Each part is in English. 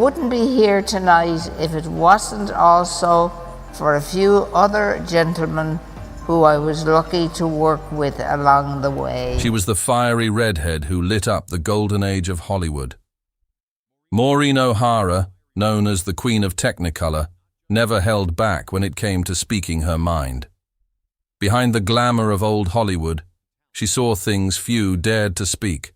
Wouldn't be here tonight if it wasn't also for a few other gentlemen who I was lucky to work with along the way. She was the fiery redhead who lit up the golden age of Hollywood. Maureen O'Hara, known as the Queen of Technicolor, never held back when it came to speaking her mind. Behind the glamour of old Hollywood, she saw things few dared to speak.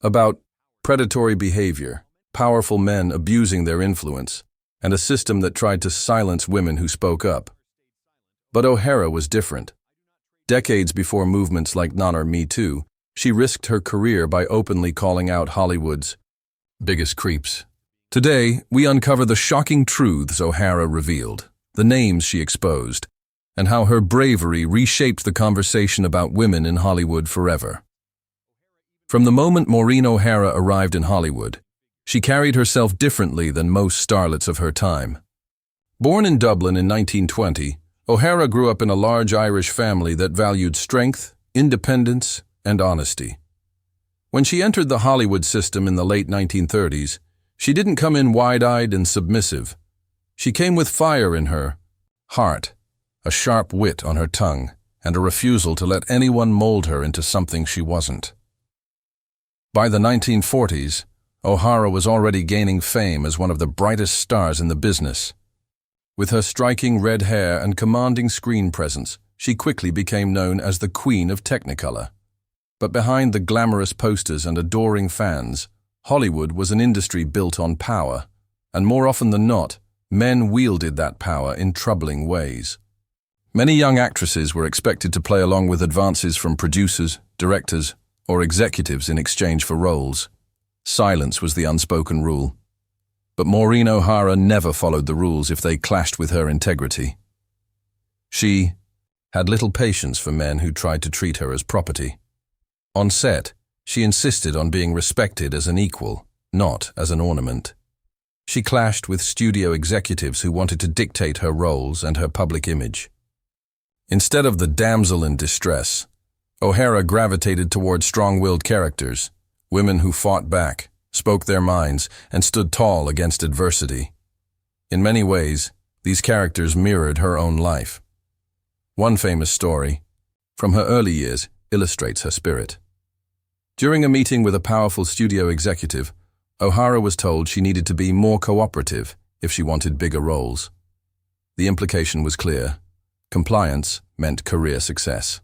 About predatory behavior, powerful men abusing their influence, and a system that tried to silence women who spoke up. But O'Hara was different. Decades before movements like None or Me Too, she risked her career by openly calling out Hollywood's biggest creeps. Today, we uncover the shocking truths O'Hara revealed, the names she exposed, and how her bravery reshaped the conversation about women in Hollywood forever. From the moment Maureen O'Hara arrived in Hollywood, she carried herself differently than most starlets of her time. Born in Dublin in 1920, O'Hara grew up in a large Irish family that valued strength, independence, and honesty. When she entered the Hollywood system in the late 1930s, she didn't come in wide-eyed and submissive. She came with fire in her heart, a sharp wit on her tongue, and a refusal to let anyone mold her into something she wasn't. By the 1940s, O'Hara was already gaining fame as one of the brightest stars in the business. With her striking red hair and commanding screen presence, she quickly became known as the Queen of Technicolor. But behind the glamorous posters and adoring fans, Hollywood was an industry built on power, and more often than not, men wielded that power in troubling ways. Many young actresses were expected to play along with advances from producers, directors, or executives in exchange for roles. Silence was the unspoken rule. But Maureen O'Hara never followed the rules if they clashed with her integrity. She had little patience for men who tried to treat her as property. On set, she insisted on being respected as an equal, not as an ornament. She clashed with studio executives who wanted to dictate her roles and her public image. Instead of the damsel in distress, O'Hara gravitated toward strong-willed characters, women who fought back, spoke their minds, and stood tall against adversity. In many ways, these characters mirrored her own life. One famous story, from her early years, illustrates her spirit. During a meeting with a powerful studio executive, O'Hara was told she needed to be more cooperative if she wanted bigger roles. The implication was clear. Compliance meant career success.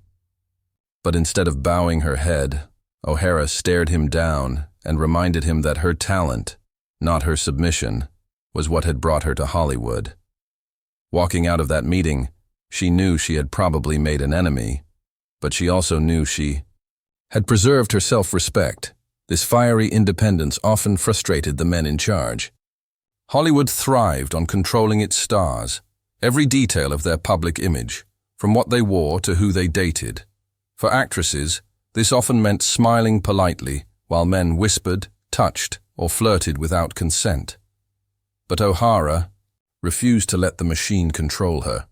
But instead of bowing her head, O'Hara stared him down and reminded him that her talent, not her submission, was what had brought her to Hollywood. Walking out of that meeting, she knew she had probably made an enemy, but she also knew she had preserved her self-respect. This fiery independence often frustrated the men in charge. Hollywood thrived on controlling its stars, every detail of their public image, from what they wore to who they dated. For actresses, this often meant smiling politely while men whispered, touched, or flirted without consent. But O'Hara refused to let the machine control her.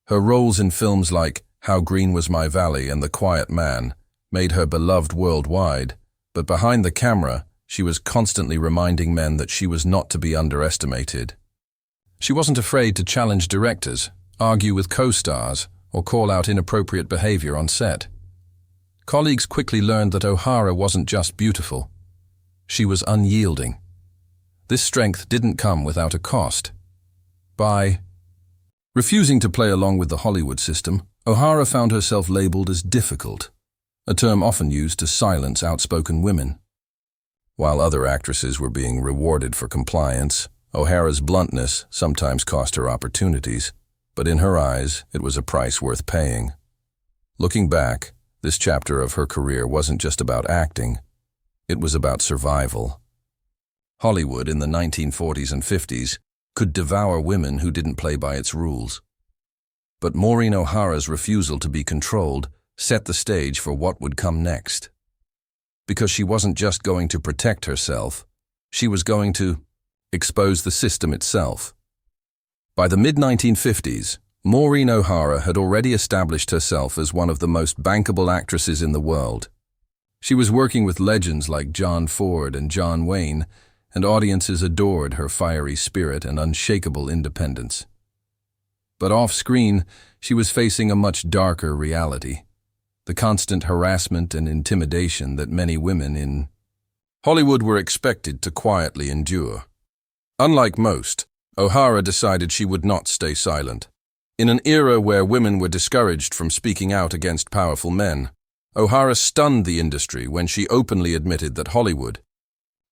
Her roles in films like How Green Was My Valley and The Quiet Man made her beloved worldwide, but behind the camera, she was constantly reminding men that she was not to be underestimated. She wasn't afraid to challenge directors, argue with co-stars, or call out inappropriate behavior on set. Colleagues quickly learned that O'Hara wasn't just beautiful. She was unyielding. This strength didn't come without a cost. By refusing to play along with the Hollywood system, O'Hara found herself labeled as difficult, a term often used to silence outspoken women. While other actresses were being rewarded for compliance, O'Hara's bluntness sometimes cost her opportunities, but in her eyes, it was a price worth paying. Looking back, this chapter of her career wasn't just about acting, it was about survival. Hollywood in the 1940s and 50s could devour women who didn't play by its rules. But Maureen O'Hara's refusal to be controlled set the stage for what would come next. Because she wasn't just going to protect herself, she was going to expose the system itself. By the mid-1950s, Maureen O'Hara had already established herself as one of the most bankable actresses in the world. She was working with legends like John Ford and John Wayne, and audiences adored her fiery spirit and unshakable independence. But off-screen, she was facing a much darker reality: the constant harassment and intimidation that many women in Hollywood were expected to quietly endure. Unlike most, O'Hara decided she would not stay silent. In an era where women were discouraged from speaking out against powerful men, O'Hara stunned the industry when she openly admitted that Hollywood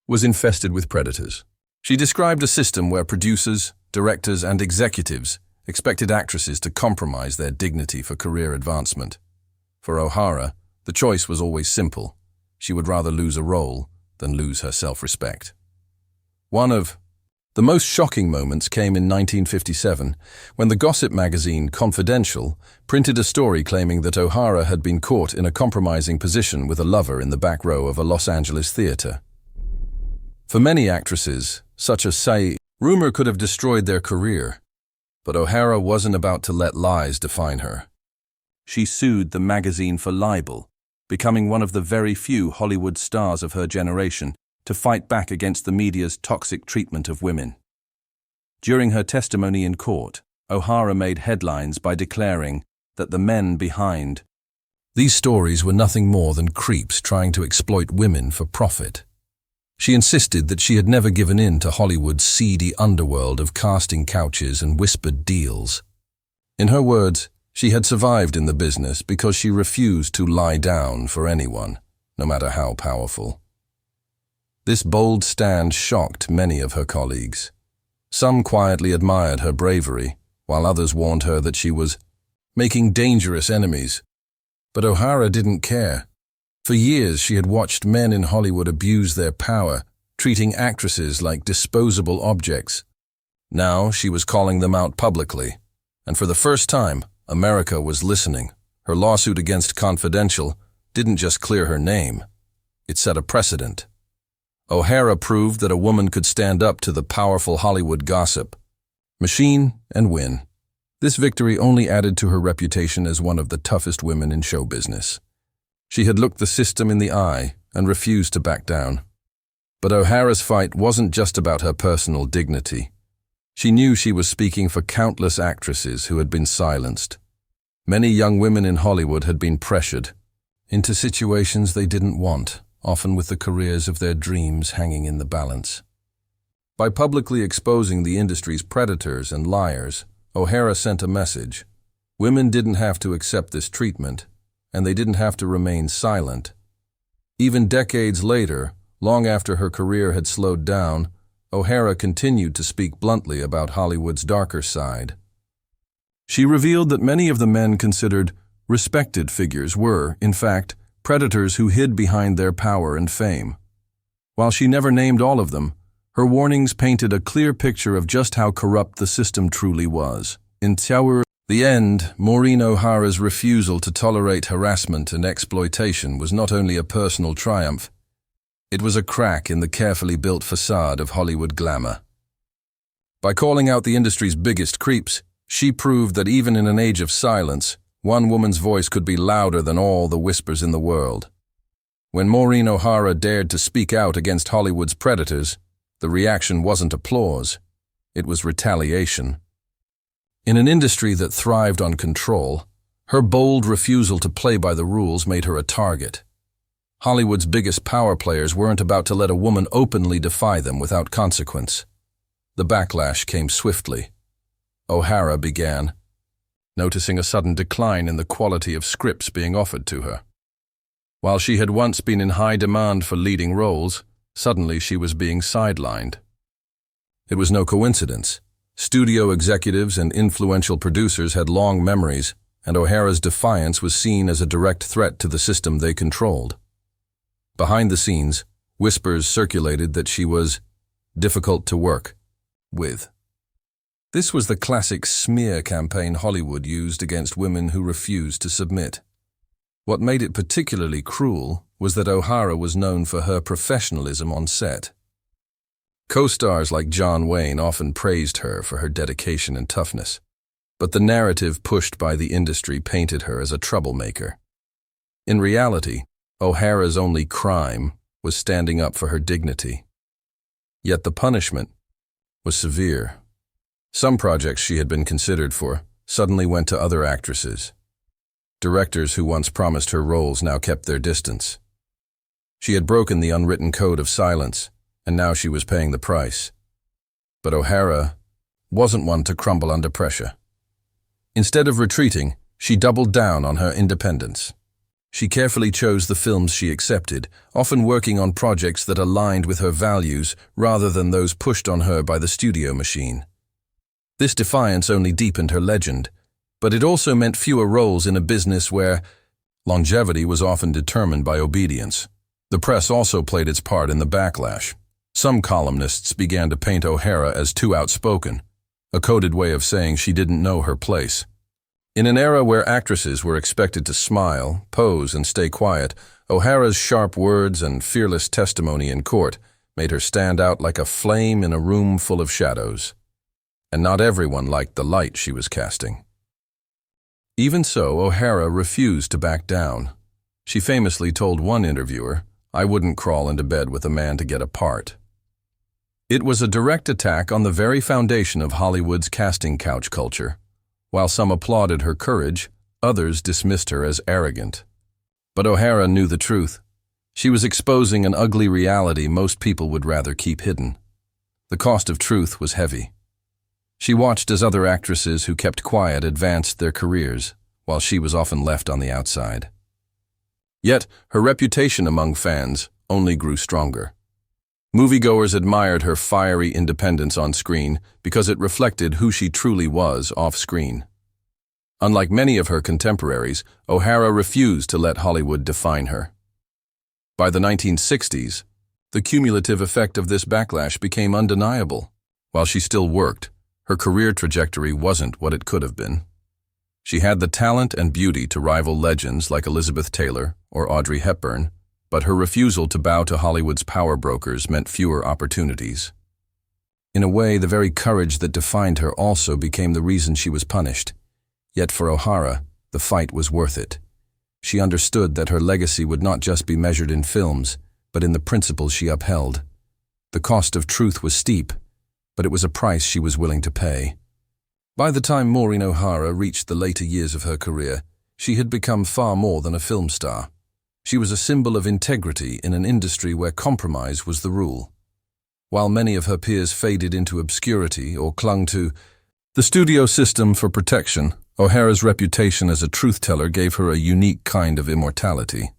was infested with predators. She described a system where producers, directors, and executives expected actresses to compromise their dignity for career advancement. For O'Hara, the choice was always simple: she would rather lose a role than lose her self-respect. One of the most shocking moments came in 1957, when the gossip magazine Confidential printed a story claiming that O'Hara had been caught in a compromising position with a lover in the back row of a Los Angeles theater. For many actresses, such as rumor could have destroyed their career, but O'Hara wasn't about to let lies define her. She sued the magazine for libel, becoming one of the very few Hollywood stars of her generation to fight back against the media's toxic treatment of women. During her testimony in court, O'Hara made headlines by declaring that the men behind these stories were nothing more than creeps trying to exploit women for profit. She insisted that she had never given in to Hollywood's seedy underworld of casting couches and whispered deals. In her words, she had survived in the business because she refused to lie down for anyone, no matter how powerful. This bold stand shocked many of her colleagues. Some quietly admired her bravery, while others warned her that she was making dangerous enemies. But O'Hara didn't care. For years, she had watched men in Hollywood abuse their power, treating actresses like disposable objects. Now she was calling them out publicly, and for the first time, America was listening. Her lawsuit against Confidential didn't just clear her name, it set a precedent. O'Hara proved that a woman could stand up to the powerful Hollywood gossip machine and win. This victory only added to her reputation as one of the toughest women in show business. She had looked the system in the eye and refused to back down. But O'Hara's fight wasn't just about her personal dignity. She knew she was speaking for countless actresses who had been silenced. Many young women in Hollywood had been pressured into situations they didn't want, often with the careers of their dreams hanging in the balance. By publicly exposing the industry's predators and liars, O'Hara sent a message. Women didn't have to accept this treatment, and they didn't have to remain silent. Even decades later, long after her career had slowed down, O'Hara continued to speak bluntly about Hollywood's darker side. She revealed that many of the men considered respected figures were, in fact, predators who hid behind their power and fame. While she never named all of them, her warnings painted a clear picture of just how corrupt the system truly was. In the end, Maureen O'Hara's refusal to tolerate harassment and exploitation was not only a personal triumph, it was a crack in the carefully built facade of Hollywood glamour. By calling out the industry's biggest creeps, she proved that even in an age of silence, one woman's voice could be louder than all the whispers in the world. When Maureen O'Hara dared to speak out against Hollywood's predators, the reaction wasn't applause, it was retaliation. In an industry that thrived on control, her bold refusal to play by the rules made her a target. Hollywood's biggest power players weren't about to let a woman openly defy them without consequence. The backlash came swiftly. O'Hara began noticing a sudden decline in the quality of scripts being offered to her. While she had once been in high demand for leading roles, suddenly she was being sidelined. It was no coincidence. Studio executives and influential producers had long memories, and O'Hara's defiance was seen as a direct threat to the system they controlled. Behind the scenes, whispers circulated that she was difficult to work with. This was the classic smear campaign Hollywood used against women who refused to submit. What made it particularly cruel was that O'Hara was known for her professionalism on set. Co-stars like John Wayne often praised her for her dedication and toughness, but the narrative pushed by the industry painted her as a troublemaker. In reality, O'Hara's only crime was standing up for her dignity. Yet the punishment was severe. Some projects she had been considered for suddenly went to other actresses. Directors who once promised her roles now kept their distance. She had broken the unwritten code of silence, and now she was paying the price. But O'Hara wasn't one to crumble under pressure. Instead of retreating, she doubled down on her independence. She carefully chose the films she accepted, often working on projects that aligned with her values rather than those pushed on her by the studio machine. This defiance only deepened her legend, but it also meant fewer roles in a business where longevity was often determined by obedience. The press also played its part in the backlash. Some columnists began to paint O'Hara as too outspoken, a coded way of saying she didn't know her place. In an era where actresses were expected to smile, pose, and stay quiet, O'Hara's sharp words and fearless testimony in court made her stand out like a flame in a room full of shadows. And not everyone liked the light she was casting. Even so, O'Hara refused to back down. She famously told one interviewer, "I wouldn't crawl into bed with a man to get a part." It was a direct attack on the very foundation of Hollywood's casting couch culture. While some applauded her courage, others dismissed her as arrogant. But O'Hara knew the truth. She was exposing an ugly reality most people would rather keep hidden. The cost of truth was heavy. She watched as other actresses who kept quiet advanced their careers, while she was often left on the outside. Yet, her reputation among fans only grew stronger. Moviegoers admired her fiery independence on screen because it reflected who she truly was off-screen. Unlike many of her contemporaries, O'Hara refused to let Hollywood define her. By the 1960s, the cumulative effect of this backlash became undeniable. While she still worked, her career trajectory wasn't what it could have been. She had the talent and beauty to rival legends like Elizabeth Taylor or Audrey Hepburn, but her refusal to bow to Hollywood's power brokers meant fewer opportunities. In a way, the very courage that defined her also became the reason she was punished. Yet for O'Hara, the fight was worth it. She understood that her legacy would not just be measured in films, but in the principles she upheld. The cost of truth was steep, but it was a price she was willing to pay. By the time Maureen O'Hara reached the later years of her career, she had become far more than a film star. She was a symbol of integrity in an industry where compromise was the rule. While many of her peers faded into obscurity or clung to the studio system for protection, O'Hara's reputation as a truth-teller gave her a unique kind of immortality.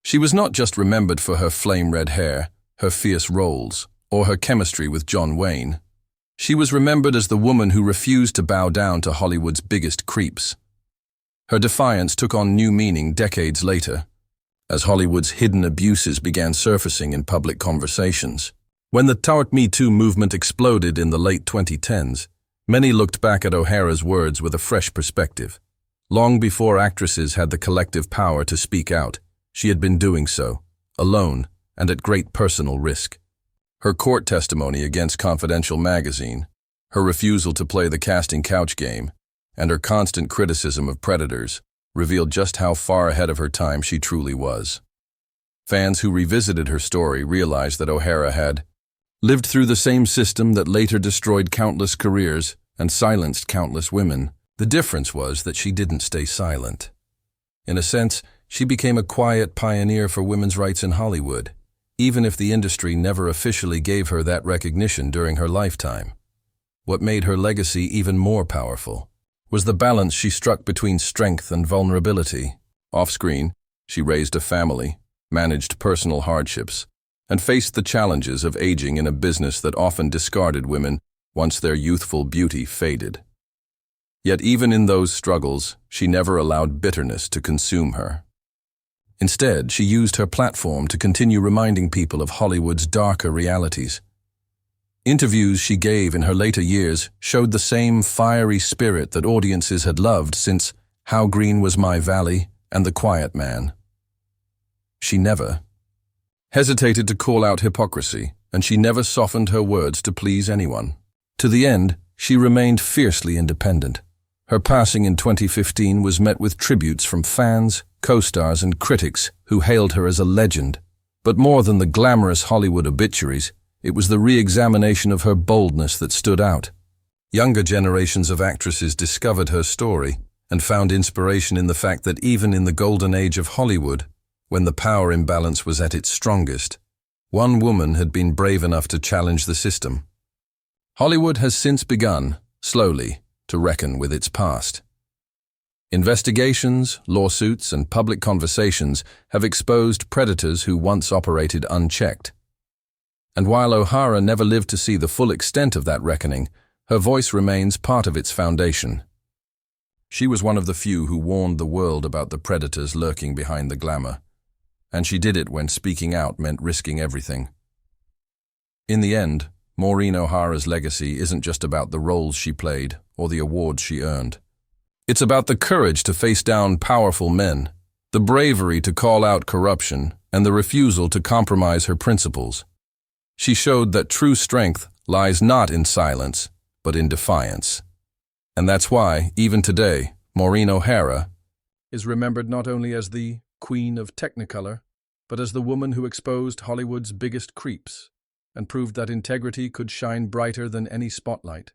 She was not just remembered for her flame-red hair, her fierce roles, or her chemistry with John Wayne. She was remembered as the woman who refused to bow down to Hollywood's biggest creeps. Her defiance took on new meaning decades later, as Hollywood's hidden abuses began surfacing in public conversations. When the Me Too movement exploded in the late 2010s, many looked back at O'Hara's words with a fresh perspective. Long before actresses had the collective power to speak out, she had been doing so, alone and at great personal risk. Her court testimony against Confidential magazine, her refusal to play the casting couch game, and her constant criticism of predators revealed just how far ahead of her time she truly was. Fans who revisited her story realized that O'Hara had lived through the same system that later destroyed countless careers and silenced countless women. The difference was that she didn't stay silent. In a sense, she became a quiet pioneer for women's rights in Hollywood, even if the industry never officially gave her that recognition during her lifetime. What made her legacy even more powerful was the balance she struck between strength and vulnerability. Off-screen, she raised a family, managed personal hardships, and faced the challenges of aging in a business that often discarded women once their youthful beauty faded. Yet even in those struggles, she never allowed bitterness to consume her. Instead, she used her platform to continue reminding people of Hollywood's darker realities. Interviews she gave in her later years showed the same fiery spirit that audiences had loved since How Green Was My Valley and The Quiet Man. She never hesitated to call out hypocrisy, and she never softened her words to please anyone. To the end, she remained fiercely independent. Her passing in 2015 was met with tributes from fans, co-stars, and critics who hailed her as a legend. But more than the glamorous Hollywood obituaries, It was the re-examination of her boldness that stood out. Younger generations of actresses discovered her story and found inspiration in the fact that even in the golden age of Hollywood, when the power imbalance was at its strongest, one woman had been brave enough to challenge the system. Hollywood has since begun, slowly, to reckon with its past. Investigations, lawsuits, and public conversations have exposed predators who once operated unchecked. And while O'Hara never lived to see the full extent of that reckoning, her voice remains part of its foundation. She was one of the few who warned the world about the predators lurking behind the glamour, and she did it when speaking out meant risking everything. In the end, Maureen O'Hara's legacy isn't just about the roles she played or the awards she earned. It's about the courage to face down powerful men, the bravery to call out corruption, and the refusal to compromise her principles. She showed that true strength lies not in silence, but in defiance. And that's why, even today, Maureen O'Hara is remembered not only as the Queen of Technicolor, but as the woman who exposed Hollywood's biggest creeps and proved that integrity could shine brighter than any spotlight.